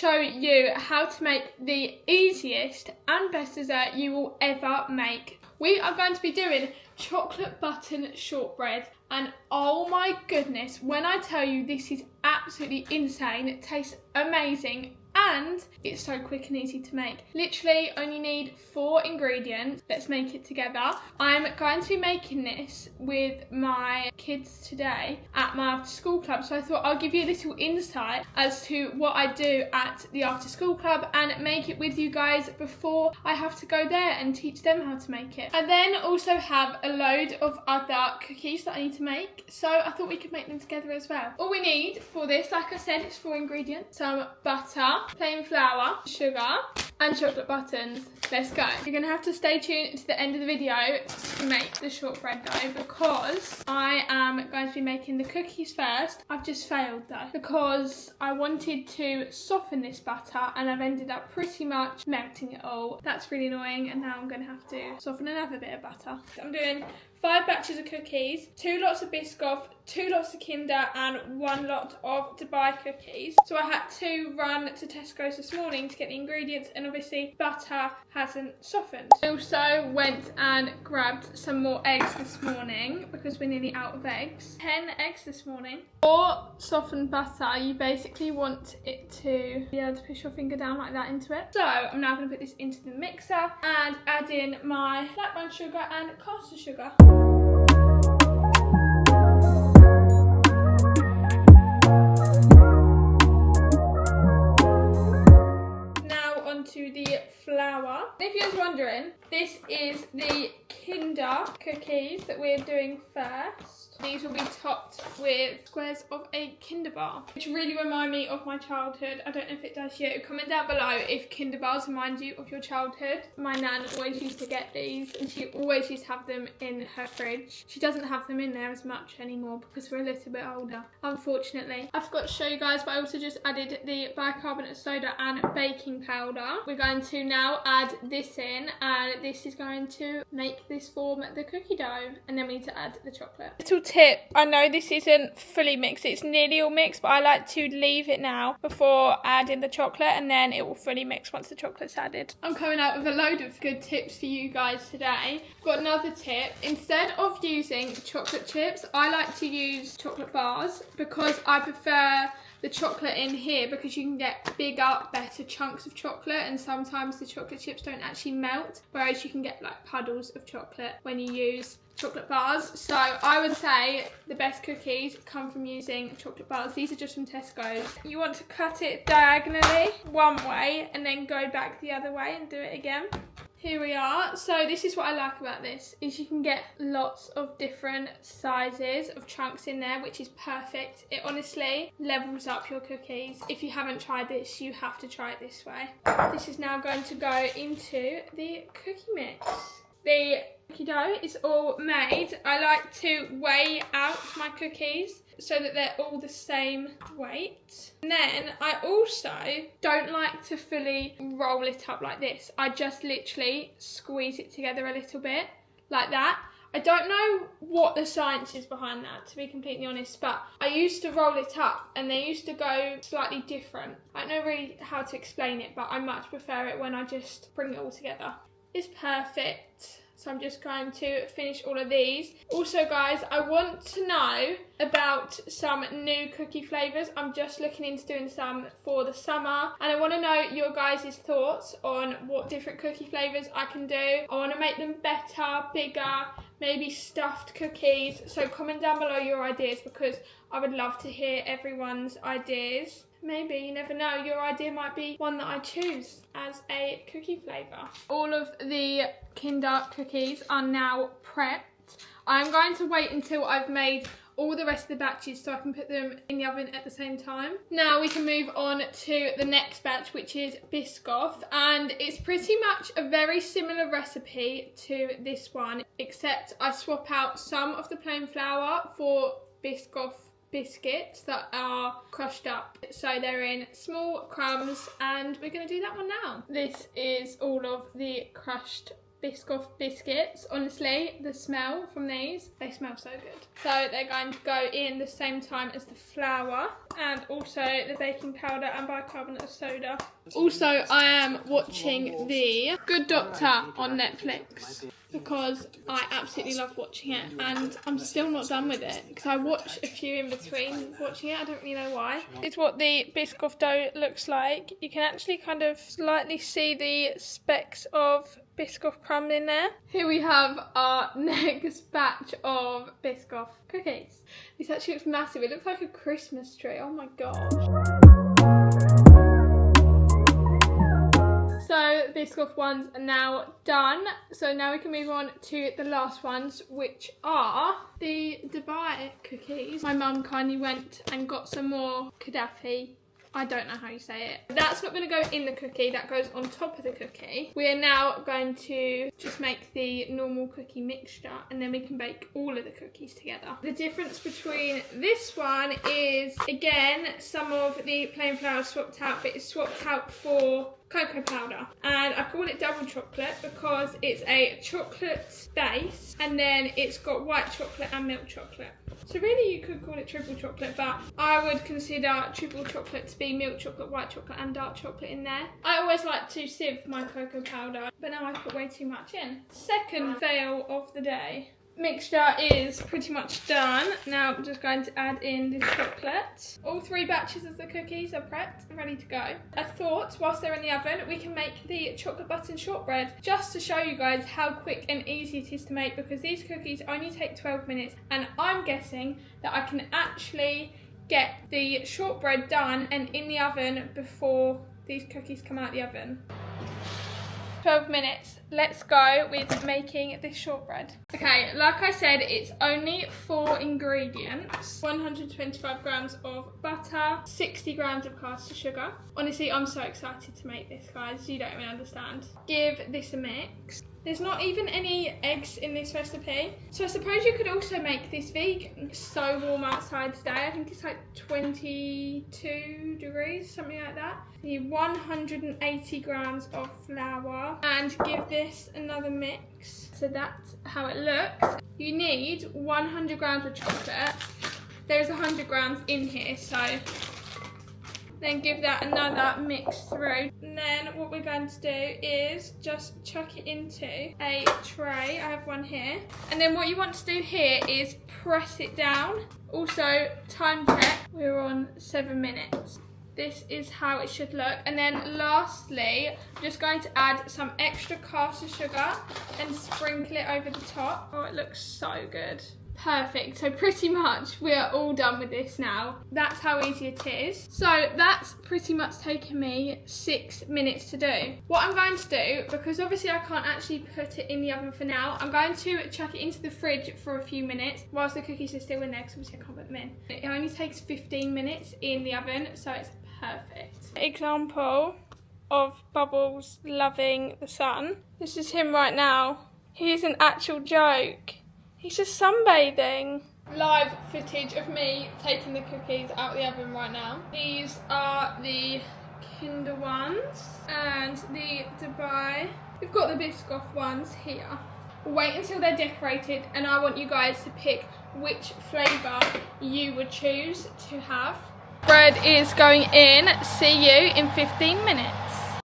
show you how to make the easiest and best dessert you will ever make. We are going to be doing chocolate button shortbread, and oh my goodness, when I tell you this is absolutely insane, it tastes amazing and it's so quick and easy to make. Literally only need 4 ingredients. Let's make it together. I'm going to be making this with my kids today at my after school club, so I thought I'll give you a little insight as to what I do at the after school club and make it with you guys before I have to go there and teach them how to make it. I then also have a load of other cookies that I need to make, so I thought we could make them together as well. All we need for this, like I said, is 4 ingredients: some butter, plain flour, sugar and chocolate buttons. Let's go. You're gonna have to stay tuned to the end of the video to make the shortbread though, because I am going to be making the cookies first. I've just failed though, because I wanted to soften this butter and I've ended up pretty much melting it all. That's really annoying, and now I'm gonna have to soften another bit of butter. I'm doing 5 batches of cookies, 2 lots of Biscoff, 2 lots of Kinder and 1 lot of Dubai cookies. So I had to run to Tesco's this morning to get the ingredients, and obviously butter hasn't softened. I also went and grabbed some more eggs this morning because we're nearly out of eggs. 10 eggs this morning. For softened butter, you basically want it to be able to push your finger down like that into it. So I'm now going to put this into the mixer and add in my black brown sugar and caster sugar. To the flour. If you're wondering, this is the Kinder cookies that we're doing first. These will be topped with squares of a Kinder bar, which really remind me of my childhood. I don't know if it does you. Comment down below if Kinder bars remind you of your childhood. My nan always used to get these, and she always used to have them in her fridge. She doesn't have them in there as much anymore because we're a little bit older, unfortunately. I forgot to show you guys, but I also just added the bicarbonate soda and baking powder. We're going to now add this in, and this is going to make this form the cookie dough, and then we need to add the chocolate. Little tip, I know this isn't fully mixed, it's nearly all mixed, but I like to leave it now before adding the chocolate, and then it will fully mix once the chocolate's added. I'm coming out with a load of good tips for you guys today. I've got another tip. Instead of using chocolate chips, I like to use chocolate bars because I prefer the chocolate in here, because you can get bigger, better chunks of chocolate, and sometimes the chocolate chips don't actually melt, whereas you can get like puddles of chocolate when you use chocolate bars. So I would say the best cookies come from using chocolate bars. These are just from Tesco's. You want to cut it diagonally one way and then go back the other way and do it again. Here we are. So this is what I like about this, is you can get lots of different sizes of chunks in there, which is perfect. It honestly levels up your cookies. If you haven't tried this, you have to try it this way. This is now going to go into the cookie mix. The cookie dough is all made. I like to weigh out my cookies so that they're all the same weight. And then I also don't like to fully roll it up like this. I just literally squeeze it together a little bit like that. I don't know what the science is behind that, to be completely honest, but I used to roll it up and they used to go slightly different. I don't know really how to explain it, but I much prefer it when I just bring it all together. It's perfect. So I'm just going to finish all of these. Also guys, I want to know about some new cookie flavours. I'm just looking into doing some for the summer, and I want to know your guys' thoughts on what different cookie flavours I can do. I want to make them better, bigger, maybe stuffed cookies. So comment down below your ideas, because I would love to hear everyone's ideas. Maybe, you never know, your idea might be one that I choose as a cookie flavour. All of the Kinder cookies are now prepped. I'm going to wait until I've made all the rest of the batches so I can put them in the oven at the same time. Now we can move on to the next batch, which is Biscoff, and it's pretty much a very similar recipe to this one, except I swap out some of the plain flour for Biscoff biscuits that are crushed up, so they're in small crumbs, and we're going to do that one now. This is all of the crushed Biscoff biscuits. Honestly, the smell from these, they smell so good. So they're going to go in the same time as the flour and also the baking powder and bicarbonate of soda. Also, I am watching The Good Doctor on Netflix because I absolutely love watching it, and I'm still not done with it because I watch a few in between watching it. I don't really know why. It's what the Biscoff dough looks like. You can actually kind of slightly see the specks of Biscoff crumb in there. Here we have our next batch of Biscoff cookies. This actually looks massive. It looks like a Christmas tree. Oh my gosh. So the Biscoff ones are now done. So now we can move on to the last ones, which are the Dubai cookies. My mum kindly went and got some more Gaddafi. I don't know how you say it. That's not going to go in the cookie, that goes on top of the cookie. We are now going to just make the normal cookie mixture and then we can bake all of the cookies together. The difference between this one is, again, some of the plain flour swapped out, but it's swapped out for cocoa powder. And I call it double chocolate because it's a chocolate base and then it's got white chocolate and milk chocolate. So really you could call it triple chocolate, but I would consider triple chocolate to be milk chocolate, white chocolate and dark chocolate in there. I always like to sieve my cocoa powder, but now I put way too much in. Second fail of the day. Mixture is pretty much done. Now I'm just going to add in this chocolate. All 3 batches of the cookies are prepped and ready to go. I thought whilst they're in the oven we can make the chocolate button shortbread just to show you guys how quick and easy it is to make, because these cookies only take 12 minutes and I'm guessing that I can actually get the shortbread done and in the oven before these cookies come out the oven. 12 minutes. Let's go with making this shortbread. Okay, like I said, it's only 4 ingredients. 125 grams of butter, 60 grams of caster sugar. Honestly, I'm so excited to make this, guys. You don't even understand. Give this a mix. There's not even any eggs in this recipe. So I suppose you could also make this vegan. It's so warm outside today. I think it's like 22 degrees, something like that. You need 180 grams of flour and give this another mix. So that's how it looks. You need 100 grams of chocolate. There's 100 grams in here, so then give that another mix through. And then what we're going to do is just chuck it into a tray. I have one here. And then what you want to do here is press it down. Also, time check, we're on 7 minutes. This is how it should look. And then lastly, I'm just going to add some extra caster sugar and sprinkle it over the top. Oh, it looks so good. Perfect. So pretty much we are all done with this now. That's how easy it is. So that's pretty much taken me 6 minutes to do. What I'm going to do, because obviously I can't actually put it in the oven for now, I'm going to chuck it into the fridge for a few minutes whilst the cookies are still in there, because obviously I can't put them in. It only takes 15 minutes in the oven, so it's perfect. Example of Bubbles loving the sun. This is him right now. He's an actual joke. He's just sunbathing. Live footage of me taking the cookies out of the oven right now. These are the Kinder ones and the Dubai. We've got the Biscoff ones here. We'll wait until they're decorated and I want you guys to pick which flavour you would choose to have. Bread is going in. See you in 15 minutes.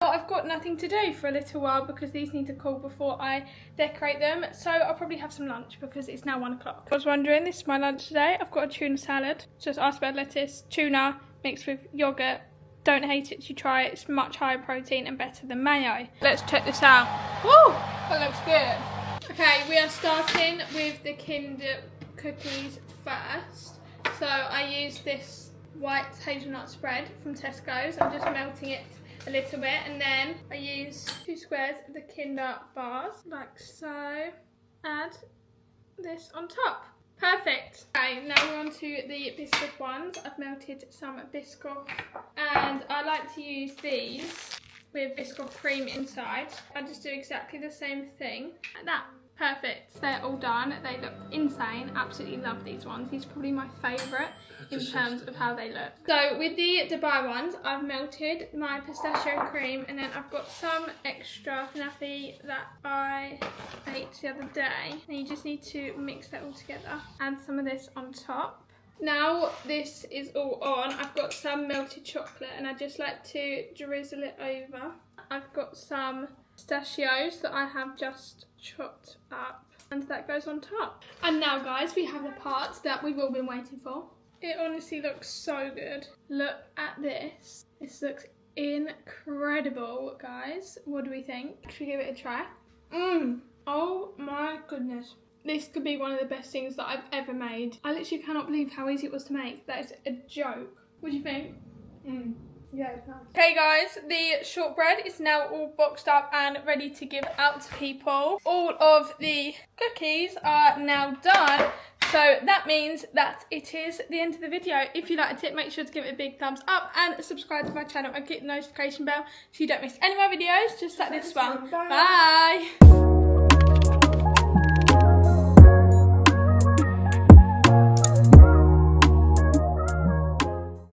I've got nothing to do for a little while because these need to cool before I decorate them, so I'll probably have some lunch because it's now 1 o'clock. I was wondering, this is my lunch today. I've got a tuna salad, just iceberg lettuce, tuna mixed with yogurt. Don't hate it, you try it. It's much higher protein and better than mayo. Let's check this out. Woo! That looks good. Okay, we are starting with the Kinder cookies first. So I use this white hazelnut spread from Tesco's. I'm just melting it a little bit, and then I use 2 squares of the Kinder bars, like so. Add this on top. Perfect. Okay, now we're on to the Biscoff ones. I've melted some Biscoff, and I like to use these with Biscoff cream inside. I just do exactly the same thing, like that. Perfect. They're all done. They look insane. Absolutely love these ones. These are probably my favourite in terms of how they look. So with the Dubai ones, I've melted my pistachio cream, and then I've got some extra knafi that I ate the other day. And you just need to mix that all together. Add some of this on top. Now this is all on, I've got some melted chocolate, and I just like to drizzle it over. I've got some pistachios that I have just chopped up, and that goes on top. And now guys, we have the parts that we've all been waiting for. It honestly looks so good. Look at this. This looks incredible, guys. What do we think? Should we give it a try? Oh my goodness. This could be one of the best things that I've ever made. I literally cannot believe how easy it was to make. That is a joke. What do you think? Yeah, it's nice. Okay guys, the shortbread is now all boxed up and ready to give out to people. All of the cookies are now done. So that means that it is the end of the video. If you liked it, make sure to give it a big thumbs up and subscribe to my channel and click the notification bell so you don't miss any more videos just like this one. Bye.